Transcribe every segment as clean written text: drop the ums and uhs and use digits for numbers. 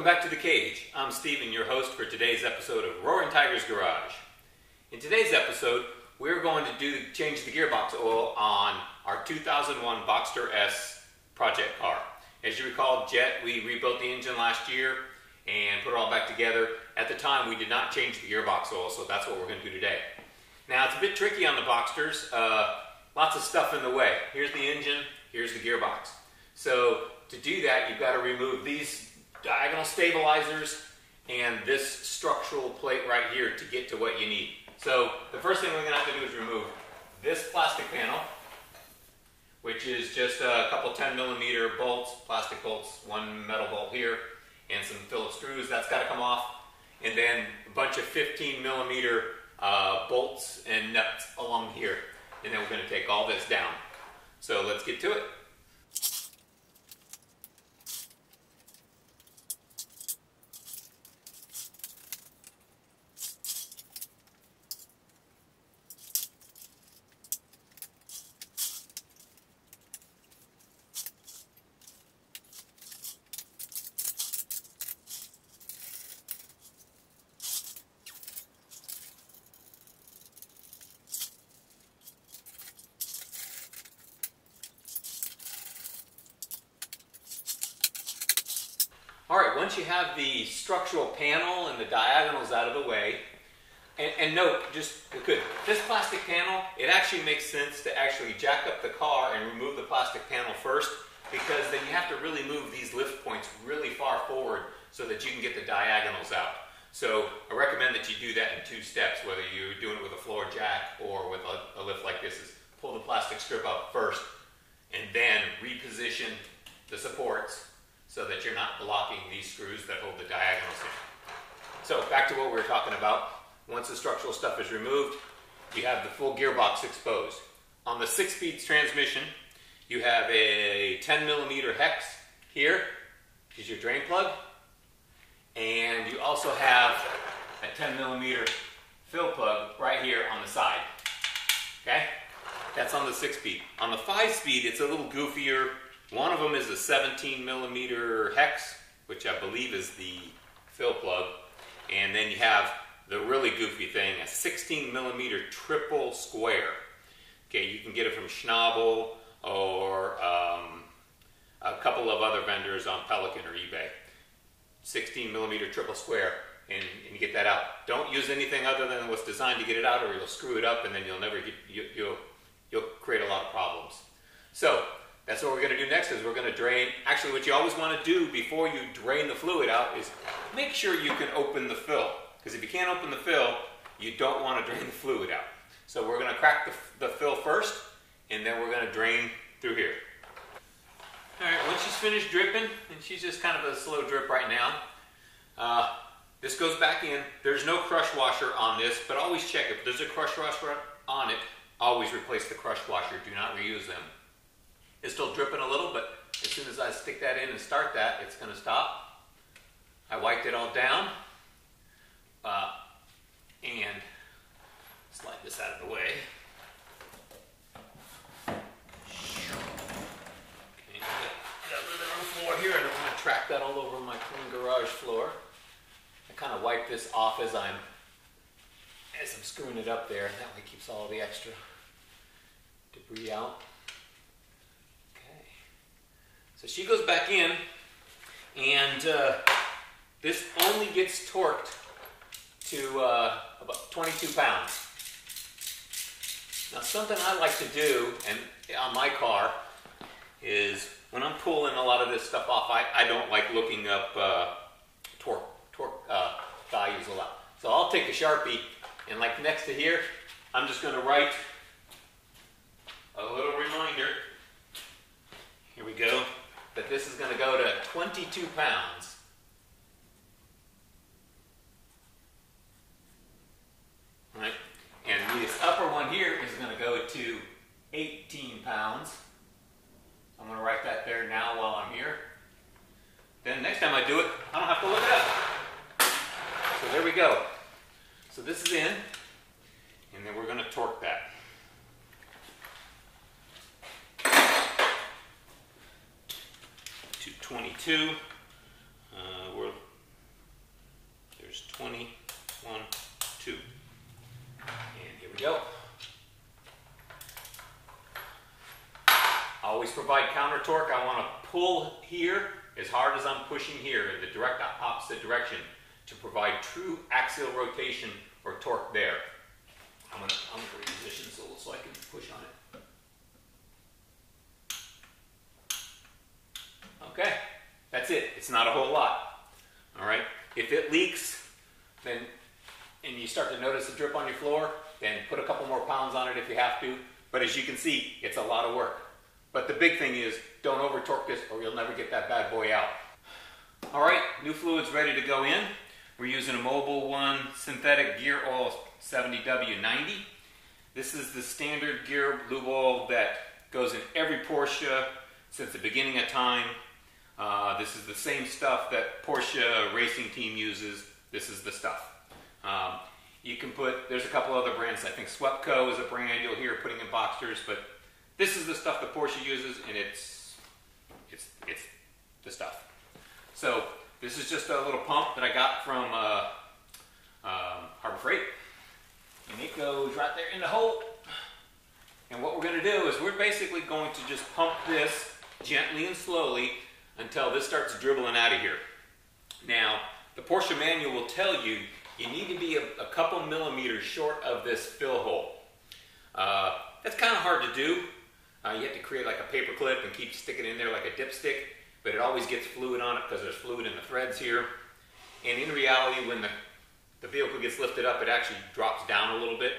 back to the cage. I'm Steven, your host for today's episode of Roaring Tiger's Garage. In today's episode, we're going to change the gearbox oil on our 2001 Boxster S project car. As you recall, we rebuilt the engine last year and put it all back together. At the time, we did not change the gearbox oil, so that's what we're going to do today. Now, it's a bit tricky on the Boxsters. Lots of stuff in the way. Here's the engine, here's the gearbox. So to do that, you've got to remove these diagonal stabilizers and this structural plate right here to get to what you need. So the first thing we're going to have to do is remove this plastic panel, which is just a couple 10mm bolts, plastic bolts, one metal bolt here, and some Phillips screws. That's got to come off. And then a bunch of 15mm bolts and nuts along here. And then we're going to take all this down. So let's get to it. Alright, once you have the structural panel and the diagonals out of the way, and note, this plastic panel, it actually makes sense to actually jack up the car and remove the plastic panel first, because then you have to really move these lift points really far forward so that you can get the diagonals out. So I recommend that you do that in 2 steps, whether you're doing it with a floor jack or with a lift like this. Is pull the plastic strip out first and then reposition the supports so that you're not blocking these screws that hold the diagonals in. So back to what we were talking about. Once the structural stuff is removed, you have the full gearbox exposed. On the 6-speed transmission, you have a 10mm hex here, which is your drain plug. And you also have a 10mm fill plug right here on the side. Okay? That's on the 6-speed. On the 5-speed, it's a little goofier. One of them is a 17mm hex, which I believe is the fill plug. And then you have the really goofy thing, a 16mm triple square. Okay, you can get it from Schnabel or a couple of other vendors on Pelican or eBay. 16mm triple square, and you get that out. Don't use anything other than what's designed to get it out, or you'll screw it up and then you'll create a lot of problems. So that's what we're going to do next. Is we're going to drain. Actually, what you always want to do before you drain the fluid out is make sure you can open the fill. Because if you can't open the fill, you don't want to drain the fluid out. So we're going to crack the fill first, and then we're going to drain through here. Alright, once she's finished dripping, and she's just kind of a slow drip right now, this goes back in. There's no crush washer on this, but always check if there's a crush washer on it, always replace the crush washer. Do not reuse them. It's still dripping a little, but as soon as I stick that in and start that, it's going to stop. I wiped it all down, and slide this out of the way. Okay, got a little on the floor here. I don't want to track that all over my clean garage floor. I kind of wipe this off as I'm screwing it up there. That way it keeps all the extra debris out. So she goes back in, and this only gets torqued to about 22 pounds. Now, something I like to do on my car is when I'm pulling a lot of this stuff off, I don't like looking up torque values a lot. So I'll take a Sharpie, and like next to here, I'm just going to write a little reminder. Here we go. That this is going to go to 22 pounds. Right? And this upper one here is going to go to 18 pounds. I'm going to write that there now while I'm here. Then next time I do it, I don't have to look it up. So there we go. So this is in, and then we're going to torque that. 22. We're go. Always provide counter torque. I want to pull here as hard as I'm pushing here in the direct opposite direction to provide true axial rotation or torque there. I'm going to reposition so I can push on it. Okay, that's it. It's not a whole lot. All right. If it leaks, then and you start to notice a drip on your floor, then put a couple more pounds on it if you have to. But as you can see, it's a lot of work. But the big thing is, don't over torque this or you'll never get that bad boy out. All right, new fluid's ready to go in. We're using a Mobil 1 synthetic gear oil 70W90. This is the standard gear lube oil that goes in every Porsche since the beginning of time. This is the same stuff that Porsche racing team uses. This is the stuff. You can put, there's a couple other brands. I think Swepco is a brand you'll hear putting in Boxsters, but this is the stuff that Porsche uses, and it's the stuff. So this is just a little pump that I got from Harbor Freight, and it goes right there in the hole. And what we're going to do is we're basically going to just pump this gently and slowly until this starts dribbling out of here. Now, the Porsche manual will tell you you need to be a couple millimeters short of this fill hole. That's kind of hard to do. You have to create like a paper clip and keep sticking it in there like a dipstick, but it always gets fluid on it because there's fluid in the threads here. And in reality, when the vehicle gets lifted up, it actually drops down a little bit.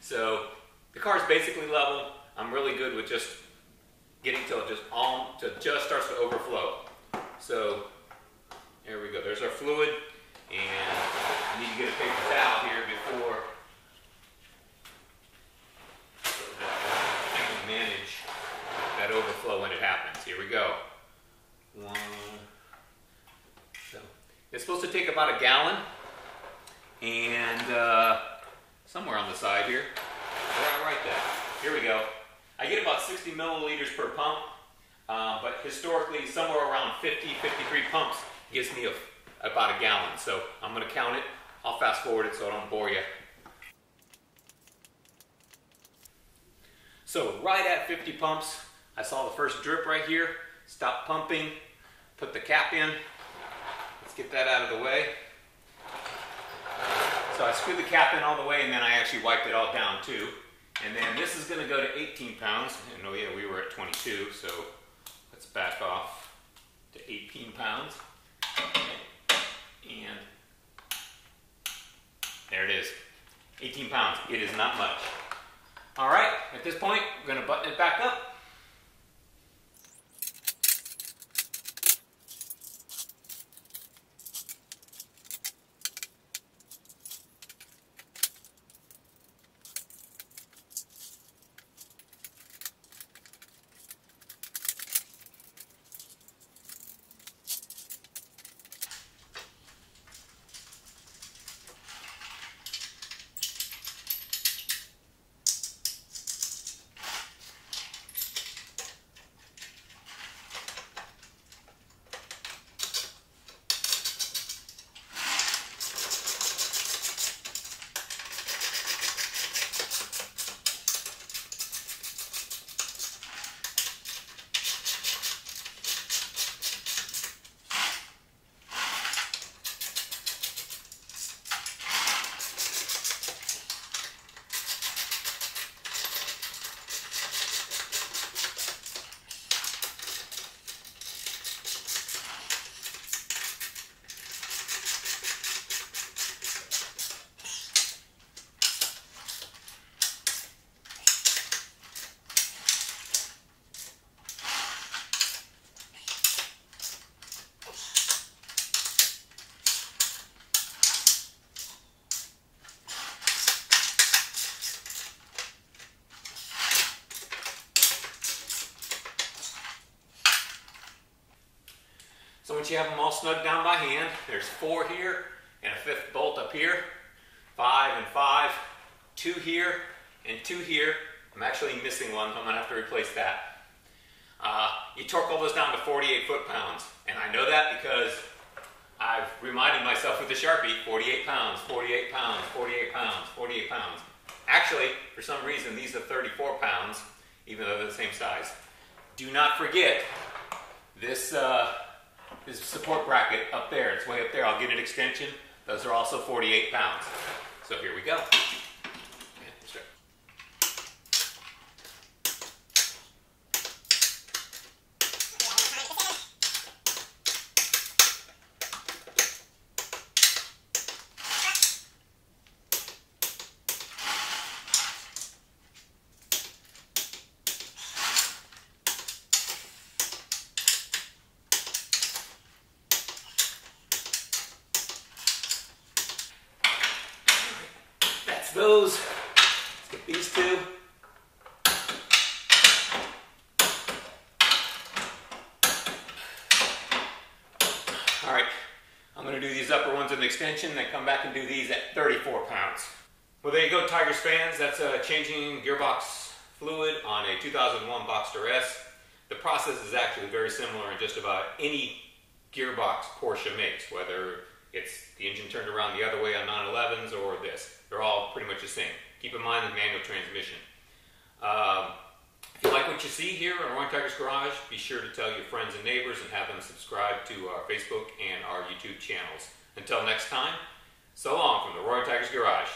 So the car's basically level. I'm really good with just getting till it just starts to overflow. So there we go. There's our fluid, and I need to get a paper towel here before I can manage that overflow when it happens. Here we go. So it's supposed to take about a gallon, and somewhere on the side here, where I write that. Here we go. I get about 60 milliliters per pump, but historically somewhere around 50, 53 pumps gives me about a gallon. So I'm going to count it. I'll fast forward it so I don't bore you. So right at 50 pumps, I saw the first drip right here. Stop pumping, put the cap in. Let's get that out of the way. So I screwed the cap in all the way, and then I actually wiped it all down too. And then this is going to go to 18 pounds. And oh yeah, we were at 22, so let's back off to 18 pounds. And there it is, 18 pounds. It is not much. All right, at this point, we're going to button it back up. So once you have them all snug down by hand, there's 4 here and a 5th bolt up here, 5 and 5, 2 here and 2 here. I'm actually missing one, so I'm going to have to replace that. You torque all those down to 48 foot-pounds, and I know that because I've reminded myself with the Sharpie, 48 pounds, 48 pounds, 48 pounds, 48 pounds. Actually, for some reason, these are 34 pounds, even though they're the same size. Do not forget this, this support bracket up there. It's way up there. I'll get an extension. Those are also 48 pounds. So here we go. Those. Let's get these two. Alright, I'm going to do these upper ones with an extension, then come back and do these at 34 pounds. Well, there you go, Tigers fans. That's changing gearbox fluid on a 2001 Boxster S. The process is actually very similar in just about any gearbox Porsche makes, whether it's the engine turned around the other way on 911s or this. They're all pretty much the same. Keep in mind the manual transmission. If you like what you see here at Roaring Tigers Garage, be sure to tell your friends and neighbors and have them subscribe to our Facebook and our YouTube channels. Until next time, so long from the Roaring Tigers Garage.